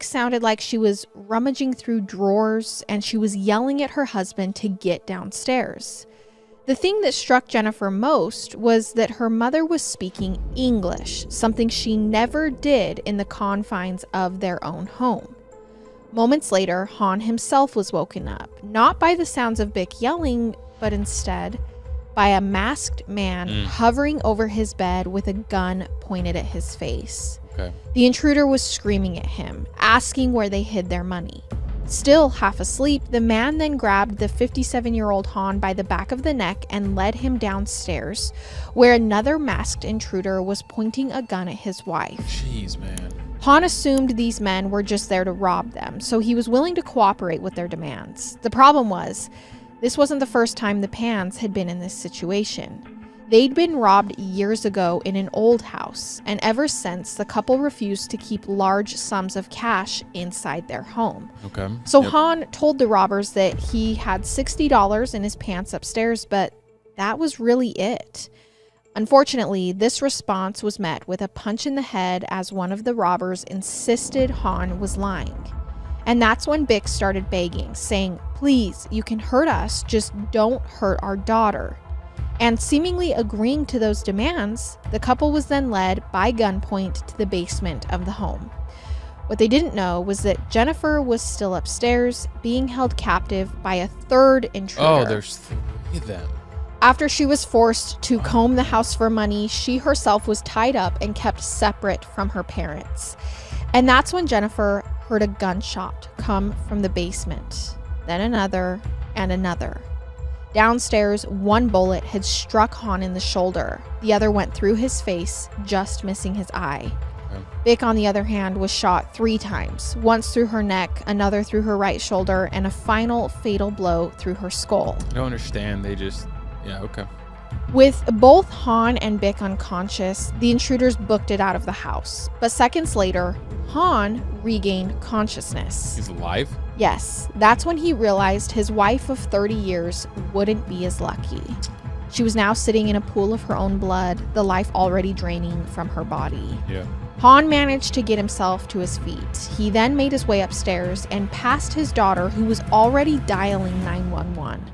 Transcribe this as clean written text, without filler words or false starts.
sounded like she was rummaging through drawers and she was yelling at her husband to get downstairs. The thing that struck Jennifer most was that her mother was speaking English, something she never did in the confines of their own home. Moments later, Han himself was woken up, not by the sounds of Bick yelling, but instead by a masked man hovering over his bed with a gun pointed at his face. Okay. The intruder was screaming at him, asking where they hid their money. Still half asleep, the man then grabbed the 57-year-old Han by the back of the neck and led him downstairs, where another masked intruder was pointing a gun at his wife. Jeez, man. Han assumed these men were just there to rob them, so he was willing to cooperate with their demands. The problem was, this wasn't the first time the Pans had been in this situation. They'd been robbed years ago in an old house, and ever since, the couple refused to keep large sums of cash inside their home. Okay. So Han told the robbers that he had $60 in his pants upstairs, but that was really it. Unfortunately, this response was met with a punch in the head as one of the robbers insisted Han was lying. And that's when Bick started begging, saying, "Please, you can hurt us, just don't hurt our daughter." And seemingly agreeing to those demands, the couple was then led by gunpoint to the basement of the home. What they didn't know was that Jennifer was still upstairs, being held captive by a third intruder. Oh, there's 3 of them. After she was forced to comb the house for money, she herself was tied up and kept separate from her parents. And that's when Jennifer heard a gunshot come from the basement, then another and another. Downstairs, one bullet had struck Han in the shoulder. The other went through his face, just missing his eye. Okay. Bick, on the other hand, was shot 3 times, once through her neck, another through her right shoulder, and a final fatal blow through her skull. I don't understand. They just... Yeah, okay. With both Han and Bick unconscious, the intruders booked it out of the house. But seconds later, Han regained consciousness. He's alive? Yes, that's when he realized his wife of 30 years wouldn't be as lucky. She was now sitting in a pool of her own blood, the life already draining from her body. Yeah. Han managed to get himself to his feet. He then made his way upstairs and past his daughter, who was already dialing 911.